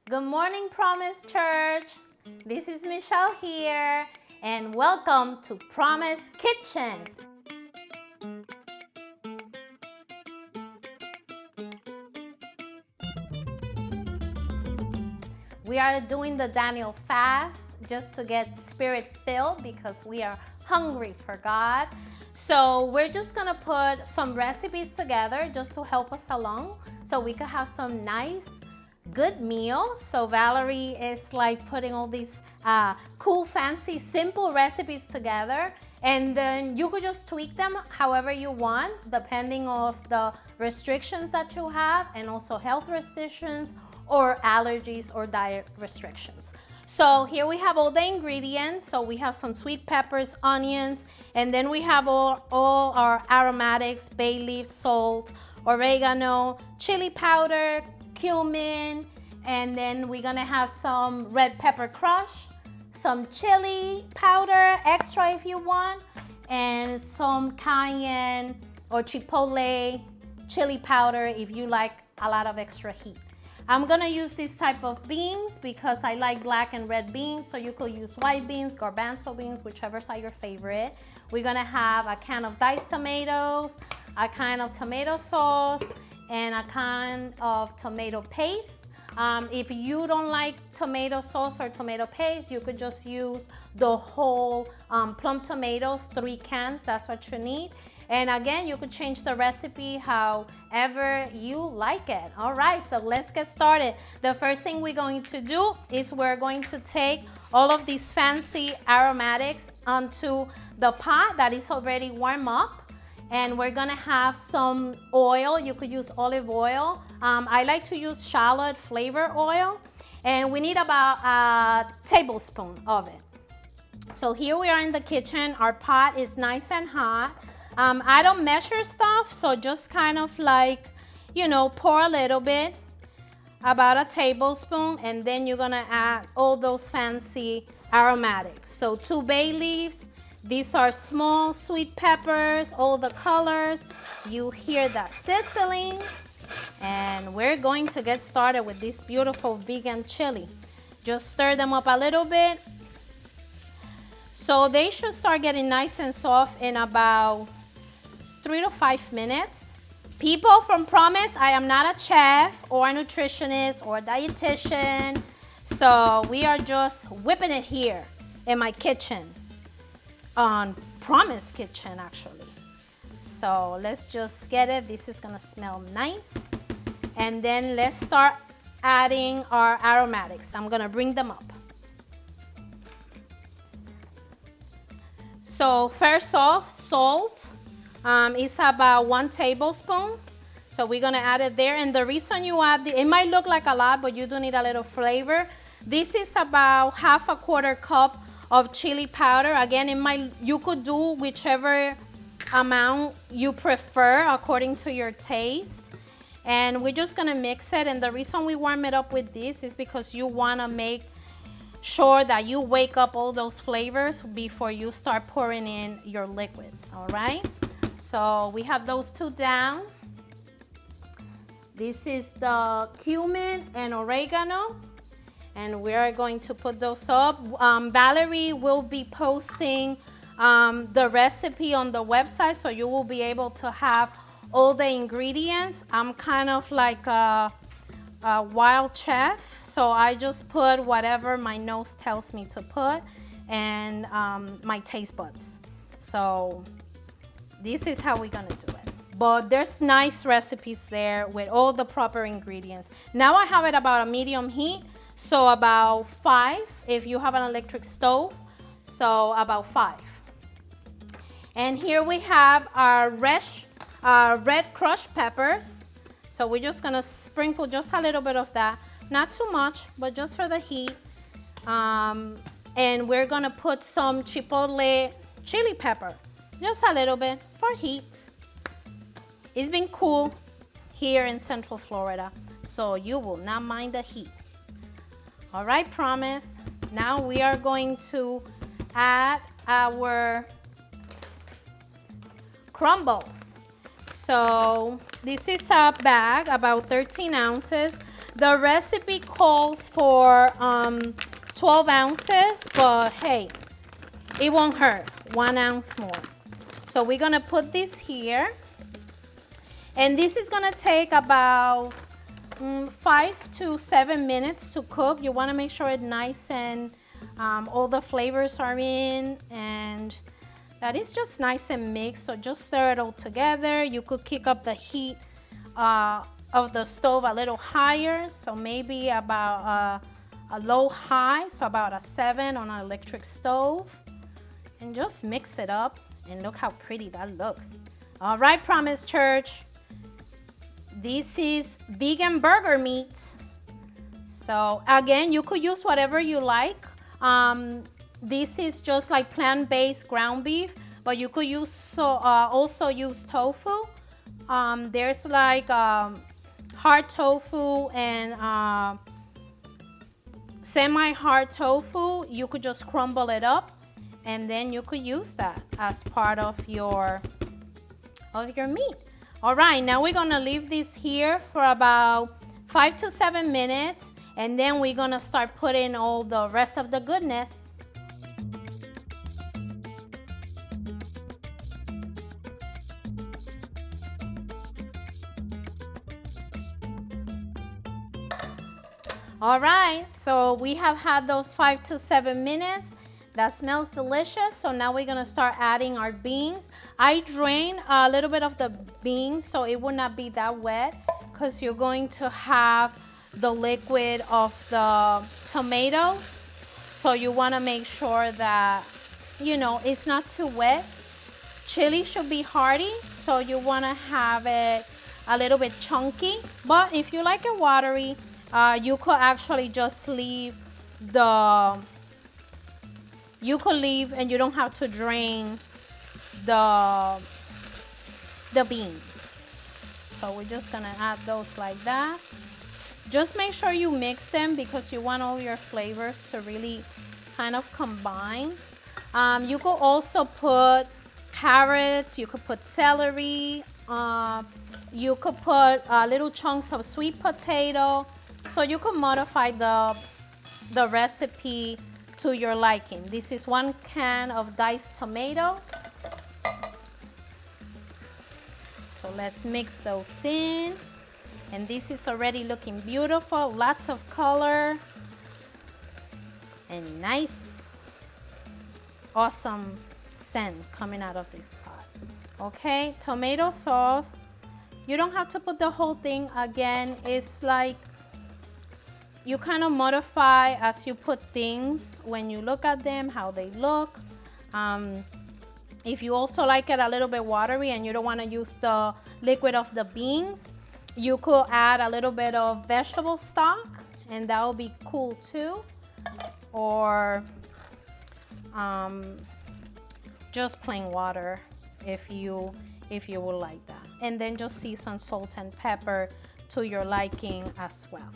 Good morning, Promise Church. This is Michelle here, and welcome to Promise Kitchen. We are doing the Daniel fast just to get spirit filled because we are hungry for God. So we're just gonna put some recipes together just to help us along so we could have some nice good meals. So Valerie is like putting all these cool, fancy, simple recipes together, and then you could just tweak them however you want depending on the restrictions that you have, and also health restrictions or allergies or diet restrictions. So here we have all the ingredients. So we have some sweet peppers, onions, and then we have all our aromatics: bay leaf, salt, oregano, chili powder, cumin, and then we're gonna have some red pepper crush, some chili powder extra if you want, and some cayenne or chipotle chili powder if you like a lot of extra heat. I'm gonna use this type of beans because I like black and red beans, so you could use white beans, garbanzo beans, whichever's are your favorite. We're gonna have a can of diced tomatoes, a can of tomato sauce, and a can of tomato paste. If you don't like tomato sauce or tomato paste, you could just use the whole plum tomatoes, 3 cans, that's what you need. And again, you could change the recipe however you like it. All right, so let's get started. The first thing we're going to do is we're going to take all of these fancy aromatics onto the pot that is already warmed up. And we're gonna have some oil. You could use olive oil. I like to use shallot flavor oil. And we need about a tablespoon of it. So here we are in the kitchen. Our pot is nice and hot. I don't measure stuff, so just kind of like, pour a little bit, about a tablespoon, and then you're gonna add all those fancy aromatics. So 2 bay leaves. These are small sweet peppers, all the colors. You hear that sizzling. And we're going to get started with this beautiful vegan chili. Just stir them up a little bit. So they should start getting nice and soft in about 3 to 5 minutes. People from Promise, I am not a chef or a nutritionist or a dietitian. So we are just whipping it here in my kitchen. On Promise Kitchen, actually. So let's just get it. This is gonna smell nice. And then let's start adding our aromatics. I'm gonna bring them up. So first off, salt is about 1 tablespoon. So we're gonna add it there. And the reason you add it might look like a lot, but you do need a little flavor. This is about 1/4 cup of chili powder. Again, you could do whichever amount you prefer according to your taste. And we're just gonna mix it. And the reason we warm it up with this is because you wanna make sure that you wake up all those flavors before you start pouring in your liquids, all right? So we have those 2 down. This is the cumin and oregano. And we are going to put those up. Valerie will be posting the recipe on the website, so you will be able to have all the ingredients. I'm kind of like a wild chef, so I just put whatever my nose tells me to put and my taste buds. So this is how we're gonna do it. But there's nice recipes there with all the proper ingredients. Now I have it about a medium heat. So about 5 if you have an electric stove, so about 5. And here we have our red crushed peppers. So we're just gonna sprinkle just a little bit of that. Not too much, but just for the heat. And we're gonna put some chipotle chili pepper, just a little bit for heat. It's been cool here in Central Florida, so you will not mind the heat. All right, Promise. Now we are going to add our crumbles. So this is a bag, about 13 ounces. The recipe calls for 12 ounces, but hey, it won't hurt. 1 ounce more. So we're gonna put this here. And this is gonna take about 5 to 7 minutes to cook. You wanna make sure it's nice and all the flavors are in and that is just nice and mixed. So just stir it all together. You could kick up the heat of the stove a little higher. So maybe about a low high, so about a 7 on an electric stove. And just mix it up and look how pretty that looks. All right, Promise Church. This is vegan burger meat. So again, you could use whatever you like. This is just like plant-based ground beef, but you could use also use tofu. There's like hard tofu and semi-hard tofu. You could just crumble it up, and then you could use that as part of your meat. All right, now we're gonna leave this here for about 5 to 7 minutes, and then we're gonna start putting all the rest of the goodness. All right, so we have had those 5 to 7 minutes. That smells delicious. So now we're gonna start adding our beans. I drain a little bit of the beans so it will not be that wet, because you're going to have the liquid of the tomatoes. So you wanna make sure that, you know, it's not too wet. Chili should be hearty, so you wanna have it a little bit chunky. But if you like it watery, you could actually just leave and you don't have to drain the beans. So we're just gonna add those like that. Just make sure you mix them because you want all your flavors to really kind of combine. You could also put carrots, you could put celery, you could put little chunks of sweet potato. So you could modify the recipe to your liking. This is 1 can of diced tomatoes. So let's mix those in. And this is already looking beautiful, lots of color and nice, awesome scent coming out of this pot. Okay, tomato sauce. You don't have to put the whole thing. Again, it's like you kind of modify as you put things when you look at them, how they look. If you also like it a little bit watery and you don't want to use the liquid of the beans, you could add a little bit of vegetable stock and that will be cool too. Or just plain water if you would like that. And then just season salt and pepper to your liking as well.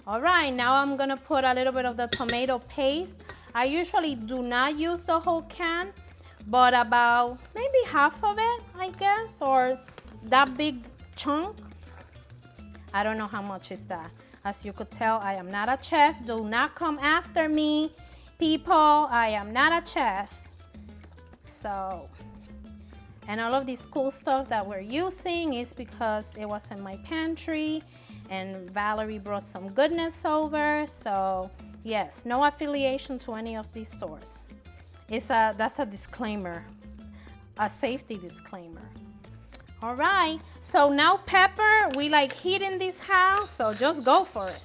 All right, now I'm gonna put a little bit of the tomato paste. I usually do not use the whole can, but about maybe half of it, I guess, or that big chunk. I don't know how much is that. As you could tell, I am not a chef. Do not come after me, people. I am not a chef. So, and all of this cool stuff that we're using is because it was in my pantry and Valerie brought some goodness over. So yes, no affiliation to any of these stores. That's a disclaimer, a safety disclaimer. All right, so now pepper, we like heat in this house, so just go for it.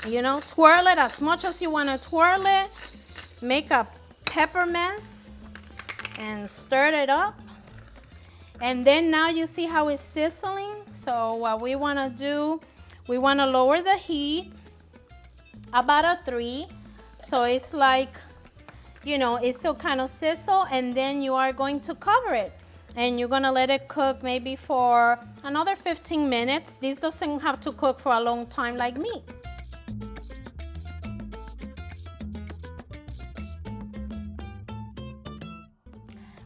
You know, twirl it as much as you want to twirl it. Make a pepper mess and stir it up. And then now you see how it's sizzling. So what we want to do, we want to lower the heat about a 3. So it's like, you know, it's still kind of sizzle, and then you are going to cover it. And you're going to let it cook maybe for another 15 minutes. This doesn't have to cook for a long time like meat.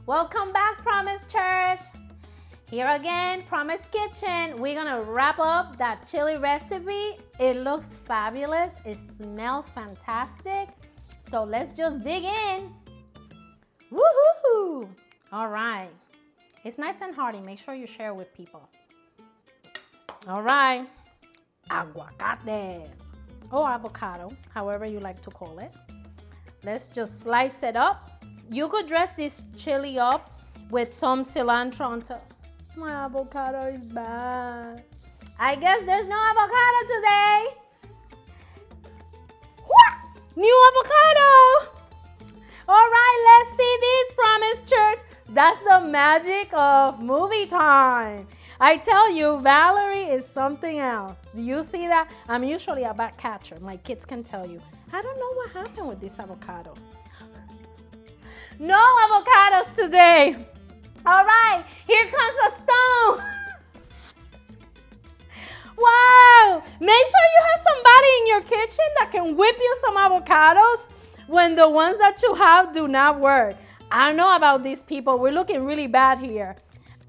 Welcome back, Promise Church. Here again, Promise Kitchen. We're gonna wrap up that chili recipe. It looks fabulous. It smells fantastic. So let's just dig in. Woohoo! All right. It's nice and hearty. Make sure you share with people. All right. Aguacate. Or avocado, however you like to call it. Let's just slice it up. You could dress this chili up with some cilantro on top. My avocado is bad. I guess there's no avocado today. What? New avocado. All right, let's see this, Promise Church. That's the magic of movie time. I tell you, Valerie is something else. Do you see that? I'm usually a bad catcher. My kids can tell you. I don't know what happened with these avocados. No avocados today. All right, here comes a stone. Wow, make sure you have somebody in your kitchen that can whip you some avocados when the ones that you have do not work. I don't know about these people. We're looking really bad here.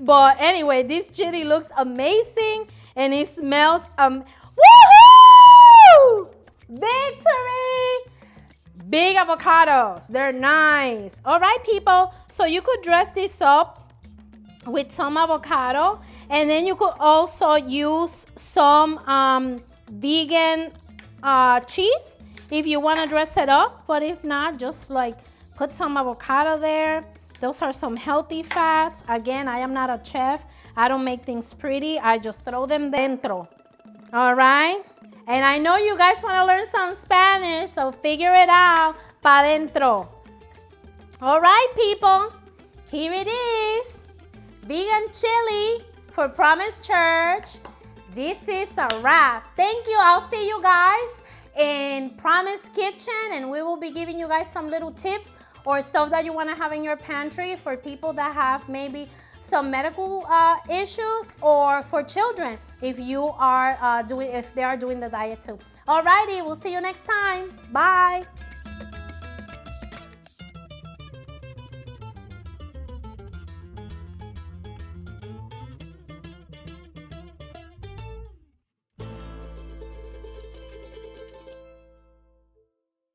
But anyway, this chili looks amazing and it smells woohoo! Victory! Big avocados. They're nice. All right, people. So you could dress this up with some avocado, and then you could also use some vegan cheese if you want to dress it up. But if not, just like put some avocado there. Those are some healthy fats. Again, I am not a chef. I don't make things pretty. I just throw them dentro. All right? And I know you guys want to learn some Spanish, so figure it out. Pa dentro. All right, people. Here it is. Vegan chili for Promise Church. This is a wrap. Thank you. I'll see you guys in Promise Kitchen, and we will be giving you guys some little tips or stuff that you want to have in your pantry for people that have maybe some medical issues, or for children if you are if they are doing the diet too. Alrighty, we'll see you next time. Bye.